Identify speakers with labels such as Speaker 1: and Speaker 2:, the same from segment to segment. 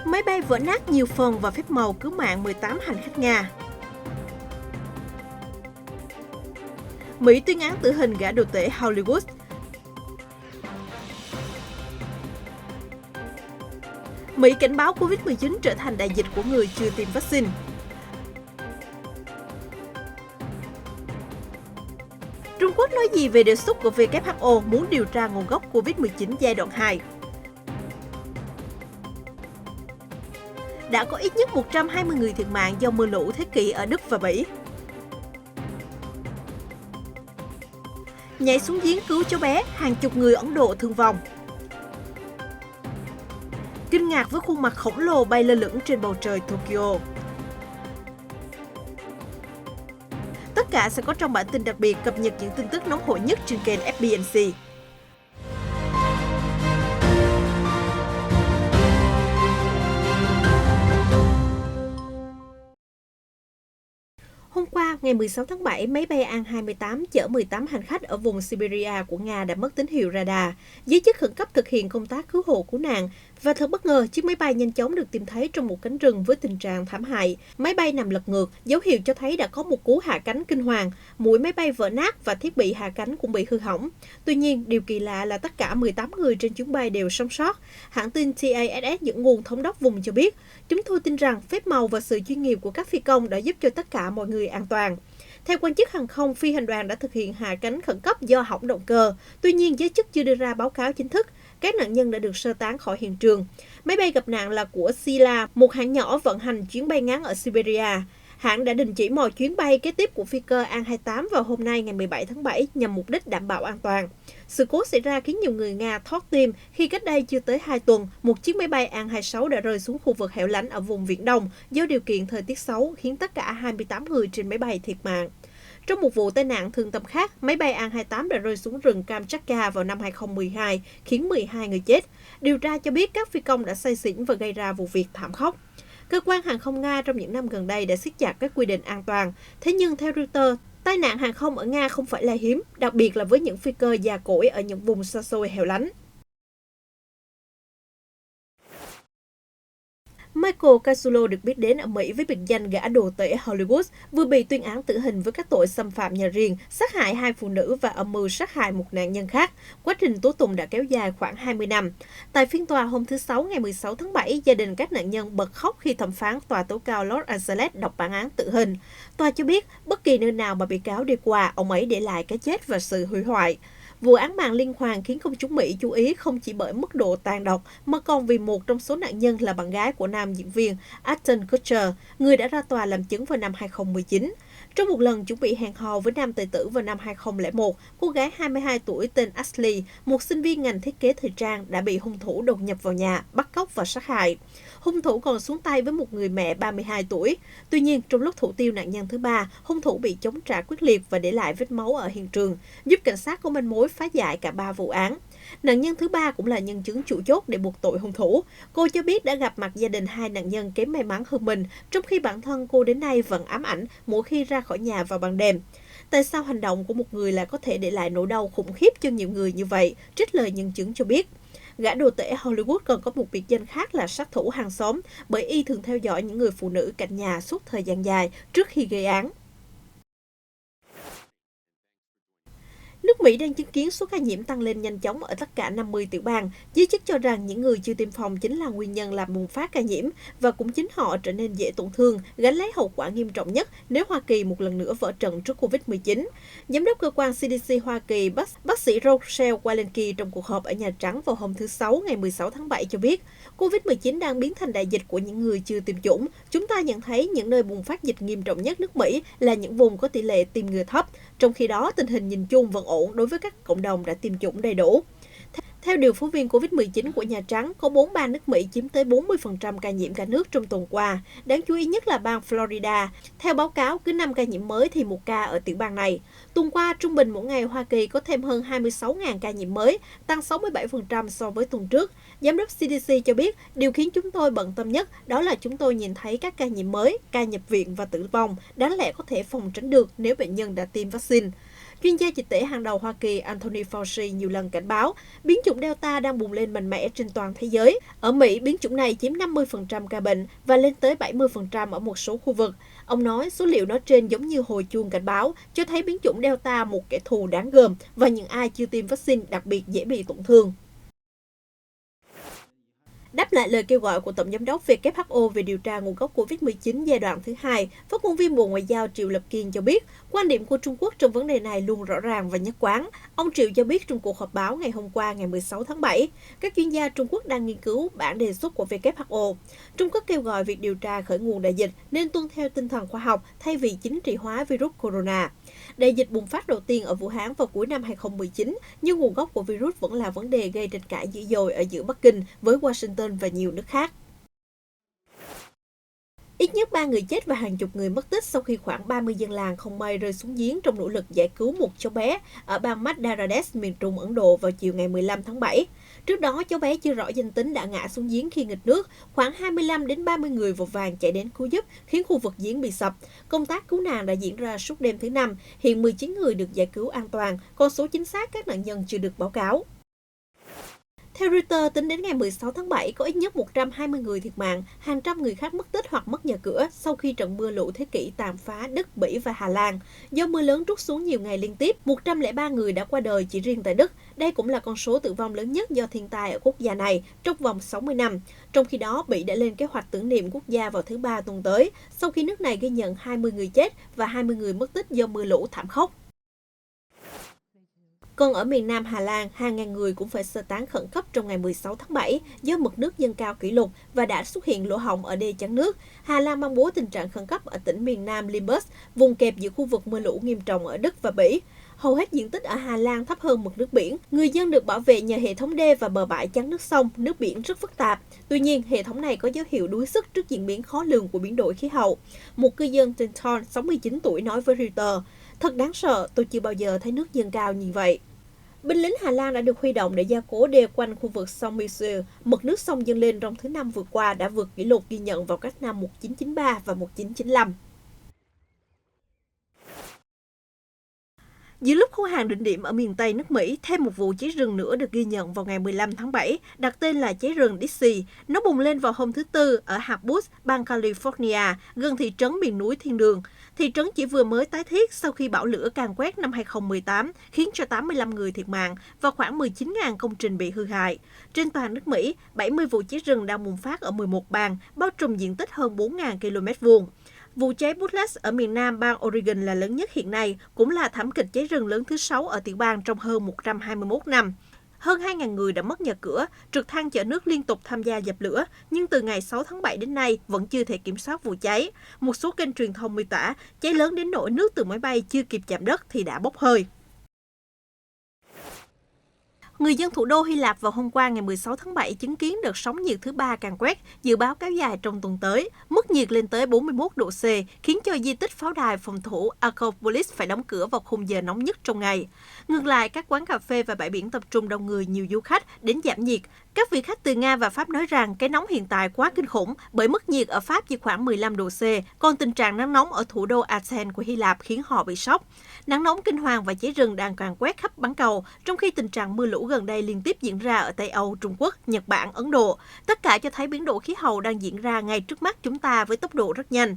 Speaker 1: Máy bay vỡ nát nhiều phần và phép màu cứu mạng 18 hành khách Nga. Mỹ tuyên án tử hình gã đồ tể Hollywood. Mỹ cảnh báo Covid-19 trở thành đại dịch của người chưa tiêm vaccine. Trung Quốc nói gì về đề xuất của WHO muốn điều tra nguồn gốc Covid-19 giai đoạn 2? Đã có ít nhất 120 người thiệt mạng do mưa lũ thế kỷ ở Đức và Bỉ. Nhảy xuống giếng cứu cháu bé, hàng chục người Ấn Độ thương vong. Kinh ngạc với khuôn mặt khổng lồ bay lơ lửng trên bầu trời Tokyo. Tất cả sẽ có trong bản tin đặc biệt cập nhật những tin tức nóng hổi nhất trên kênh FBNC. Hôm qua, ngày 16 tháng 7, máy bay An-28 chở 18 hành khách ở vùng Siberia của Nga đã mất tín hiệu radar. Giới chức khẩn cấp thực hiện công tác cứu hộ cứu nạn. Và thật bất ngờ, chiếc máy bay nhanh chóng được tìm thấy trong một cánh rừng với tình trạng thảm hại. Máy bay nằm lật ngược, dấu hiệu cho thấy đã có một cú hạ cánh kinh hoàng. Mũi máy bay vỡ nát và thiết bị hạ cánh cũng bị hư hỏng. Tuy nhiên, điều kỳ lạ là tất cả 18 người trên chuyến bay đều sống sót. Hãng tin TASS dẫn nguồn thống đốc vùng cho biết, chúng tôi tin rằng phép màu và sự chuyên nghiệp của các phi công đã giúp cho tất cả mọi người an toàn. Theo quan chức hàng không, phi hành đoàn đã thực hiện hạ cánh khẩn cấp do hỏng động cơ. Tuy nhiên, giới chức chưa đưa ra báo cáo chính thức. Các nạn nhân đã được sơ tán khỏi hiện trường. Máy bay gặp nạn là của Sila, một hãng nhỏ vận hành chuyến bay ngắn ở Siberia. Hãng đã đình chỉ mọi chuyến bay kế tiếp của phi cơ An-28 vào hôm nay ngày 17 tháng 7 nhằm mục đích đảm bảo an toàn. Sự cố xảy ra khiến nhiều người Nga thót tim khi cách đây chưa tới 2 tuần, một chiếc máy bay An-26 đã rơi xuống khu vực hẻo lánh ở vùng Viễn Đông do điều kiện thời tiết xấu khiến tất cả 28 người trên máy bay thiệt mạng. Trong một vụ tai nạn thương tâm khác, máy bay An-28 đã rơi xuống rừng Kamchatka vào năm 2012, khiến 12 người chết. Điều tra cho biết các phi công đã say xỉn và gây ra vụ việc thảm khốc. Cơ quan hàng không Nga trong những năm gần đây đã siết chặt các quy định an toàn. Thế nhưng theo Reuters, tai nạn hàng không ở Nga không phải là hiếm, đặc biệt là với những phi cơ già cỗi ở những vùng xa xôi hẻo lánh. Michael Casulo được biết đến ở Mỹ với biệt danh gã đồ tể Hollywood, vừa bị tuyên án tử hình với các tội xâm phạm nhà riêng, sát hại 2 phụ nữ và âm mưu sát hại một nạn nhân khác. Quá trình tố tụng đã kéo dài khoảng 20 năm. Tại phiên tòa hôm thứ Sáu ngày 16 tháng 7, gia đình các nạn nhân bật khóc khi thẩm phán tòa tối cao Los Angeles đọc bản án tử hình. Tòa cho biết, bất kỳ nơi nào mà bị cáo đi qua, ông ấy để lại cái chết và sự hủy hoại. Vụ án mạng liên hoàn khiến công chúng Mỹ chú ý không chỉ bởi mức độ tàn độc, mà còn vì một trong số nạn nhân là bạn gái của nam diễn viên Ashton Kutcher, người đã ra tòa làm chứng vào năm 2019. Trong một lần chuẩn bị hẹn hò với nam tài tử vào năm 2001, cô gái 22 tuổi tên Ashley, một sinh viên ngành thiết kế thời trang, đã bị hung thủ đột nhập vào nhà, bắt cóc và sát hại. Hung thủ còn xuống tay với một người mẹ 32 tuổi. Tuy nhiên, trong lúc thủ tiêu nạn nhân thứ ba, hung thủ bị chống trả quyết liệt và để lại vết máu ở hiện trường, giúp cảnh sát có manh mối phá giải cả 3 vụ án. Nạn nhân thứ ba cũng là nhân chứng chủ chốt để buộc tội hung thủ. Cô cho biết đã gặp mặt gia đình 2 nạn nhân kém may mắn hơn mình, trong khi bản thân cô đến nay vẫn ám ảnh mỗi khi ra khỏi nhà vào ban đêm. Tại sao hành động của một người lại có thể để lại nỗi đau khủng khiếp cho nhiều người như vậy? Trích lời nhân chứng cho biết. Gã đồ tể Hollywood còn có một biệt danh khác là sát thủ hàng xóm, bởi y thường theo dõi những người phụ nữ cạnh nhà suốt thời gian dài trước khi gây án. Nước Mỹ đang chứng kiến số ca nhiễm tăng lên nhanh chóng ở tất cả 50 tiểu bang. Giới chức cho rằng những người chưa tiêm phòng chính là nguyên nhân làm bùng phát ca nhiễm và cũng chính họ trở nên dễ tổn thương, gánh lấy hậu quả nghiêm trọng nhất nếu Hoa Kỳ một lần nữa vỡ trận trước Covid-19. Giám đốc cơ quan CDC Hoa Kỳ, bác sĩ Rochelle Walensky trong cuộc họp ở Nhà Trắng vào hôm thứ Sáu ngày 16 tháng 7 cho biết, Covid-19 đang biến thành đại dịch của những người chưa tiêm chủng. Chúng ta nhận thấy những nơi bùng phát dịch nghiêm trọng nhất nước Mỹ là những vùng có tỷ lệ tiêm ngừa thấp, trong khi đó tình hình nhìn chung vẫn ổn đối với các cộng đồng đã tiêm chủng đầy đủ. Theo điều phối viên Covid-19 của Nhà Trắng, có 4 bang nước Mỹ chiếm tới 40% ca nhiễm cả nước trong tuần qua. Đáng chú ý nhất là bang Florida. Theo báo cáo, cứ 5 ca nhiễm mới thì 1 ca ở tiểu bang này. Tuần qua, trung bình mỗi ngày Hoa Kỳ có thêm hơn 26.000 ca nhiễm mới, tăng 67% so với tuần trước. Giám đốc CDC cho biết, điều khiến chúng tôi bận tâm nhất đó là chúng tôi nhìn thấy các ca nhiễm mới, ca nhập viện và tử vong, đáng lẽ có thể phòng tránh được nếu bệnh nhân đã tiêm vaccine. Chuyên gia dịch tễ hàng đầu Hoa Kỳ Anthony Fauci nhiều lần cảnh báo biến chủng Delta đang bùng lên mạnh mẽ trên toàn thế giới. Ở Mỹ, biến chủng này chiếm 50% ca bệnh và lên tới 70% ở một số khu vực. Ông nói số liệu nói trên giống như hồi chuông cảnh báo, cho thấy biến chủng Delta một kẻ thù đáng gờm và những ai chưa tiêm vaccine đặc biệt dễ bị tổn thương. Đáp lại lời kêu gọi của Tổng giám đốc WHO về điều tra nguồn gốc COVID-19 giai đoạn thứ hai, phát ngôn viên Bộ Ngoại giao Triệu Lập Kiên cho biết, quan điểm của Trung Quốc trong vấn đề này luôn rõ ràng và nhất quán. Ông Triệu cho biết trong cuộc họp báo ngày hôm qua, ngày 16 tháng 7, các chuyên gia Trung Quốc đang nghiên cứu bản đề xuất của WHO. Trung Quốc kêu gọi việc điều tra khởi nguồn đại dịch nên tuân theo tinh thần khoa học thay vì chính trị hóa virus corona. Đại dịch bùng phát đầu tiên ở Vũ Hán vào cuối năm 2019, nhưng nguồn gốc của virus vẫn là vấn đề gây tranh cãi dữ dội ở giữa Bắc Kinh với Washington và nhiều nước khác. Ít nhất 3 người chết và hàng chục người mất tích sau khi khoảng 30 dân làng không may rơi xuống giếng trong nỗ lực giải cứu một cháu bé ở bang Madhya Pradesh, miền Trung Ấn Độ vào chiều ngày 15 tháng 7. Trước đó, cháu bé chưa rõ danh tính đã ngã xuống giếng khi nghịch nước. Khoảng 25 đến 30 người vội vàng chạy đến cứu giúp, khiến khu vực giếng bị sập. Công tác cứu nạn đã diễn ra suốt đêm thứ Năm. Hiện 19 người được giải cứu an toàn, con số chính xác các nạn nhân chưa được báo cáo. Theo Reuters, tính đến ngày 16 tháng 7, có ít nhất 120 người thiệt mạng, hàng trăm người khác mất tích hoặc mất nhà cửa sau khi trận mưa lũ thế kỷ tàn phá Đức, Bỉ và Hà Lan. Do mưa lớn trút xuống nhiều ngày liên tiếp, 103 người đã qua đời chỉ riêng tại Đức. Đây cũng là con số tử vong lớn nhất do thiên tai ở quốc gia này trong vòng 60 năm. Trong khi đó, Bỉ đã lên kế hoạch tưởng niệm quốc gia vào thứ Ba tuần tới, sau khi nước này ghi nhận 20 người chết và 20 người mất tích do mưa lũ thảm khốc. Còn ở miền Nam Hà Lan, hàng ngàn người cũng phải sơ tán khẩn cấp trong ngày 16 tháng 7 do mực nước dâng cao kỷ lục và đã xuất hiện lỗ hổng ở đê chắn nước. Hà Lan ban bố tình trạng khẩn cấp ở tỉnh miền Nam Limburg, vùng kẹp giữa khu vực mưa lũ nghiêm trọng ở Đức và Bỉ. Hầu hết diện tích ở Hà Lan thấp hơn mực nước biển. Người dân được bảo vệ nhờ hệ thống đê và bờ bãi chắn nước sông, nước biển rất phức tạp. Tuy nhiên, hệ thống này có dấu hiệu đuối sức trước diễn biến khó lường của biến đổi khí hậu. Một cư dân tên Thorn, 69 tuổi, nói với Reuters, "Thật đáng sợ, tôi chưa bao giờ thấy nước dâng cao như vậy." Binh lính Hà Lan đã được huy động để gia cố đê quanh khu vực sông Meuse. Mực nước sông dâng lên trong thứ Năm vừa qua đã vượt kỷ lục ghi nhận vào các năm 1993 và 1995. Giữa lúc khô hạn đỉnh điểm ở miền Tây nước Mỹ, thêm một vụ cháy rừng nữa được ghi nhận vào ngày 15 tháng 7, đặt tên là cháy rừng Dixie. Nó bùng lên vào hôm thứ Tư ở hạt Butte, bang California, gần thị trấn miền núi Thiên Đường. Thị trấn chỉ vừa mới tái thiết sau khi bão lửa càn quét năm 2018, khiến cho 85 người thiệt mạng và khoảng 19.000 công trình bị hư hại. Trên toàn nước Mỹ, 70 vụ cháy rừng đang bùng phát ở 11 bang, bao trùm diện tích hơn 4.000 km2. Vụ cháy Butler ở miền Nam bang Oregon là lớn nhất hiện nay, cũng là thảm kịch cháy rừng lớn thứ 6 ở tiểu bang trong hơn 121 năm. Hơn 2.000 người đã mất nhà cửa, trực thăng chở nước liên tục tham gia dập lửa, nhưng từ ngày 6 tháng 7 đến nay vẫn chưa thể kiểm soát vụ cháy. Một số kênh truyền thông miêu tả, cháy lớn đến nỗi nước từ máy bay chưa kịp chạm đất thì đã bốc hơi. Người dân thủ đô Hy Lạp vào hôm qua ngày 16 tháng 7 chứng kiến đợt sóng nhiệt thứ 3 càn quét, dự báo kéo dài trong tuần tới. Mức nhiệt lên tới 41 độ C, khiến cho di tích pháo đài phòng thủ Acropolis phải đóng cửa vào khung giờ nóng nhất trong ngày. Ngược lại, các quán cà phê và bãi biển tập trung đông người nhiều du khách đến giảm nhiệt. Các vị khách từ Nga và Pháp nói rằng cái nóng hiện tại quá kinh khủng bởi mức nhiệt ở Pháp chỉ khoảng 15 độ C, còn tình trạng nắng nóng ở thủ đô Athens của Hy Lạp khiến họ bị sốc. Nắng nóng kinh hoàng và cháy rừng đang càn quét khắp bán cầu, trong khi tình trạng mưa lũ gần đây liên tiếp diễn ra ở Tây Âu, Trung Quốc, Nhật Bản, Ấn Độ. Tất cả cho thấy biến đổi khí hậu đang diễn ra ngay trước mắt chúng ta với tốc độ rất nhanh.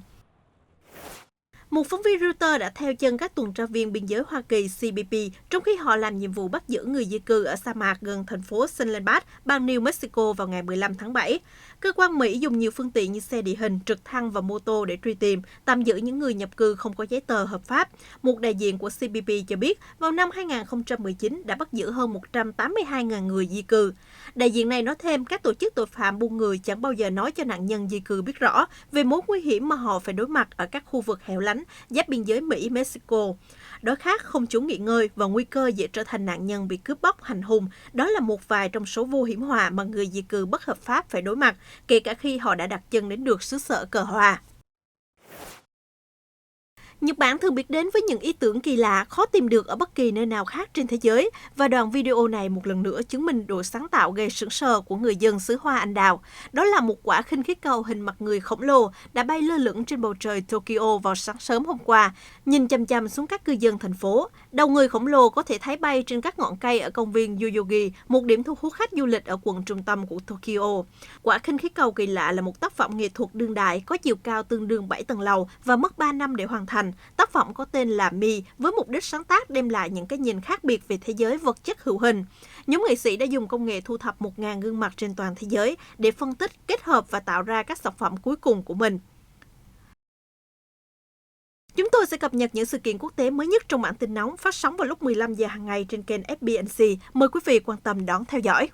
Speaker 1: Một phóng viên Reuters đã theo chân các tuần tra viên biên giới Hoa Kỳ CBP trong khi họ làm nhiệm vụ bắt giữ người di cư ở sa mạc gần thành phố Sunlenbach, bang New Mexico vào ngày 15 tháng 7. Cơ quan Mỹ dùng nhiều phương tiện như xe địa hình, trực thăng và mô tô để truy tìm, tạm giữ những người nhập cư không có giấy tờ hợp pháp. Một đại diện của CBP cho biết, vào năm 2019 đã bắt giữ hơn 182.000 người di cư. Đại diện này nói thêm các tổ chức tội phạm buôn người chẳng bao giờ nói cho nạn nhân di cư biết rõ về mối nguy hiểm mà họ phải đối mặt ở các khu vực hẻo lánh giáp biên giới Mỹ-Mexico. Đói khát, không chỗ nghỉ ngơi và nguy cơ dễ trở thành nạn nhân bị cướp bóc, hành hung. Đó là một vài trong số vô hiểm họa mà người di cư bất hợp pháp phải đối mặt, kể cả khi họ đã đặt chân đến được xứ sở cờ hoa. Nhật Bản thường biết đến với những ý tưởng kỳ lạ, khó tìm được ở bất kỳ nơi nào khác trên thế giới, và đoạn video này một lần nữa chứng minh độ sáng tạo gây sửng sờ của người dân xứ Hoa Anh Đào. Đó là một quả khinh khí cầu hình mặt người khổng lồ đã bay lơ lửng trên bầu trời Tokyo vào sáng sớm hôm qua, nhìn chằm chằm xuống các cư dân thành phố. Đầu người khổng lồ có thể thấy bay trên các ngọn cây ở công viên Yoyogi, một điểm thu hút khách du lịch ở quận trung tâm của Tokyo. Quả khinh khí cầu kỳ lạ là một tác phẩm nghệ thuật đương đại có chiều cao tương đương 7 tầng lầu và mất 3 năm để hoàn thành. Tác phẩm có tên là Mi, với mục đích sáng tác đem lại những cái nhìn khác biệt về thế giới vật chất hữu hình. Nhóm nghệ sĩ đã dùng công nghệ thu thập 1.000 gương mặt trên toàn thế giới để phân tích, kết hợp và tạo ra các sản phẩm cuối cùng của mình. Chúng tôi sẽ cập nhật những sự kiện quốc tế mới nhất trong bản tin nóng phát sóng vào lúc 15 giờ hàng ngày trên kênh FBNC. Mời quý vị quan tâm đón theo dõi.